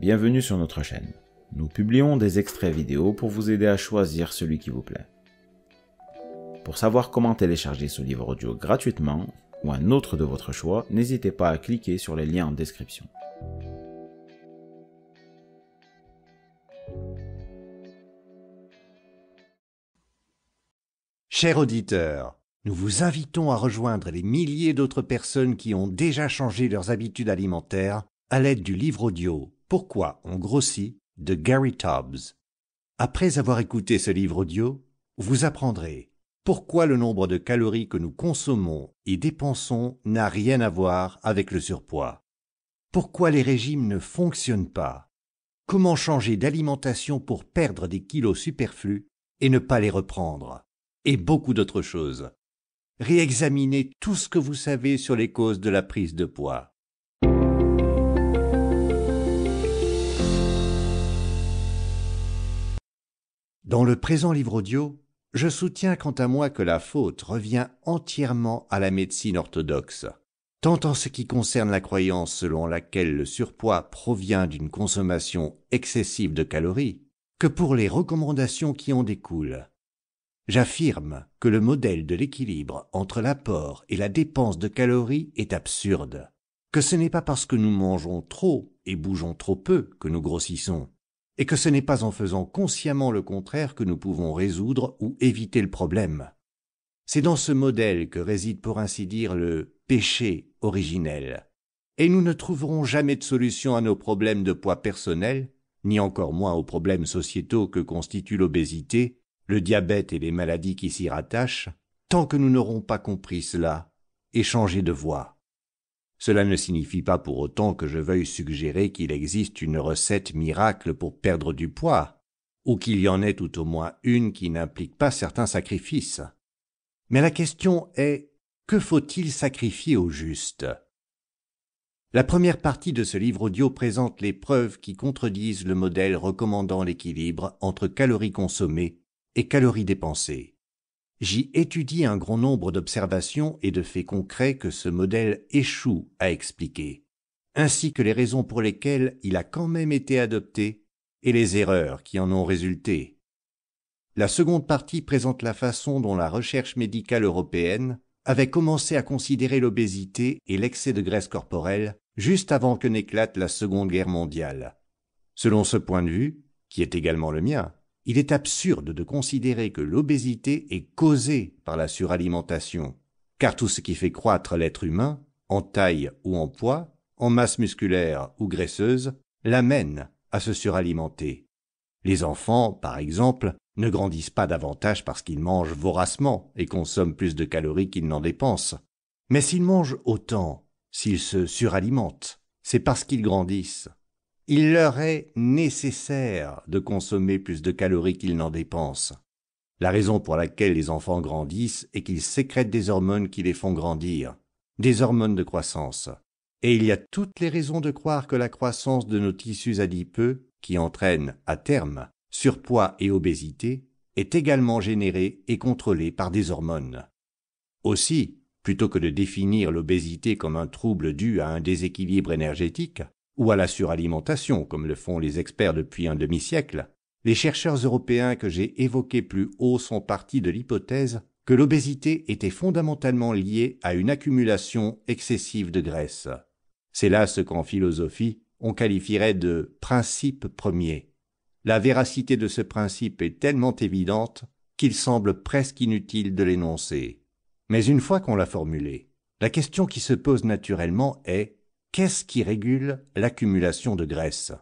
Bienvenue sur notre chaîne. Nous publions des extraits vidéo pour vous aider à choisir celui qui vous plaît. Pour savoir comment télécharger ce livre audio gratuitement ou un autre de votre choix, n'hésitez pas à cliquer sur les liens en description. Chers auditeurs, nous vous invitons à rejoindre les milliers d'autres personnes qui ont déjà changé leurs habitudes alimentaires à l'aide du livre audio « Pourquoi on grossit » de Gary Taubes. Après avoir écouté ce livre audio, vous apprendrez pourquoi le nombre de calories que nous consommons et dépensons n'a rien à voir avec le surpoids, pourquoi les régimes ne fonctionnent pas, comment changer d'alimentation pour perdre des kilos superflus et ne pas les reprendre, et beaucoup d'autres choses. Réexaminez tout ce que vous savez sur les causes de la prise de poids. Dans le présent livre audio, je soutiens quant à moi que la faute revient entièrement à la médecine orthodoxe, tant en ce qui concerne la croyance selon laquelle le surpoids provient d'une consommation excessive de calories, que pour les recommandations qui en découlent. J'affirme que le modèle de l'équilibre entre l'apport et la dépense de calories est absurde, que ce n'est pas parce que nous mangeons trop et bougeons trop peu que nous grossissons, et que ce n'est pas en faisant consciemment le contraire que nous pouvons résoudre ou éviter le problème. C'est dans ce modèle que réside pour ainsi dire le péché originel, et nous ne trouverons jamais de solution à nos problèmes de poids personnels, ni encore moins aux problèmes sociétaux que constituent l'obésité, le diabète et les maladies qui s'y rattachent, tant que nous n'aurons pas compris cela et changé de voie. Cela ne signifie pas pour autant que je veuille suggérer qu'il existe une recette miracle pour perdre du poids, ou qu'il y en ait tout au moins une qui n'implique pas certains sacrifices. Mais la question est, que faut-il sacrifier au juste ? La première partie de ce livre audio présente les preuves qui contredisent le modèle recommandant l'équilibre entre calories consommées et calories dépensées. J'y étudie un grand nombre d'observations et de faits concrets que ce modèle échoue à expliquer, ainsi que les raisons pour lesquelles il a quand même été adopté et les erreurs qui en ont résulté. La seconde partie présente la façon dont la recherche médicale européenne avait commencé à considérer l'obésité et l'excès de graisse corporelle juste avant que n'éclate la Seconde Guerre mondiale. Selon ce point de vue, qui est également le mien, il est absurde de considérer que l'obésité est causée par la suralimentation, car tout ce qui fait croître l'être humain, en taille ou en poids, en masse musculaire ou graisseuse, l'amène à se suralimenter. Les enfants, par exemple, ne grandissent pas davantage parce qu'ils mangent voracement et consomment plus de calories qu'ils n'en dépensent. Mais s'ils mangent autant, s'ils se suralimentent, c'est parce qu'ils grandissent. Il leur est nécessaire de consommer plus de calories qu'ils n'en dépensent. La raison pour laquelle les enfants grandissent est qu'ils sécrètent des hormones qui les font grandir, des hormones de croissance. Et il y a toutes les raisons de croire que la croissance de nos tissus adipeux, qui entraîne, à terme, surpoids et obésité, est également générée et contrôlée par des hormones. Aussi, plutôt que de définir l'obésité comme un trouble dû à un déséquilibre énergétique, ou à la suralimentation, comme le font les experts depuis un demi-siècle, les chercheurs européens que j'ai évoqués plus haut sont partis de l'hypothèse que l'obésité était fondamentalement liée à une accumulation excessive de graisse. C'est là ce qu'en philosophie on qualifierait de « principe premier ». La véracité de ce principe est tellement évidente qu'il semble presque inutile de l'énoncer. Mais une fois qu'on l'a formulé, la question qui se pose naturellement est: qu'est-ce qui régule l'accumulation de graisse?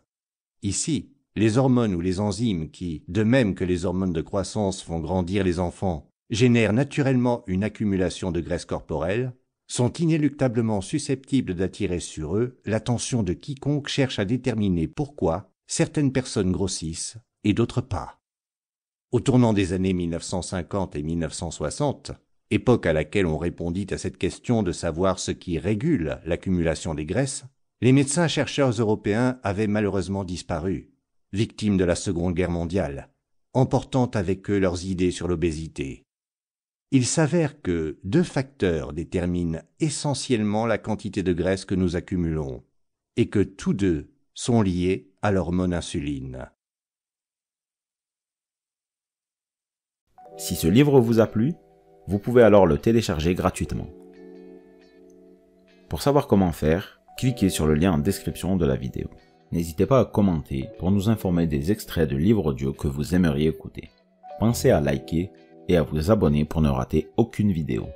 Ici, les hormones ou les enzymes qui, de même que les hormones de croissance font grandir les enfants, génèrent naturellement une accumulation de graisse corporelle, sont inéluctablement susceptibles d'attirer sur eux l'attention de quiconque cherche à déterminer pourquoi certaines personnes grossissent et d'autres pas. Au tournant des années 1950 et 1960, époque à laquelle on répondit à cette question de savoir ce qui régule l'accumulation des graisses, les médecins chercheurs européens avaient malheureusement disparu, victimes de la Seconde Guerre mondiale, emportant avec eux leurs idées sur l'obésité. Il s'avère que 2 facteurs déterminent essentiellement la quantité de graisse que nous accumulons, et que tous deux sont liées à l'hormone insuline. Si ce livre vous a plu, vous pouvez alors le télécharger gratuitement. Pour savoir comment faire, cliquez sur le lien en description de la vidéo. N'hésitez pas à commenter pour nous informer des extraits de livres audio que vous aimeriez écouter. Pensez à liker et à vous abonner pour ne rater aucune vidéo.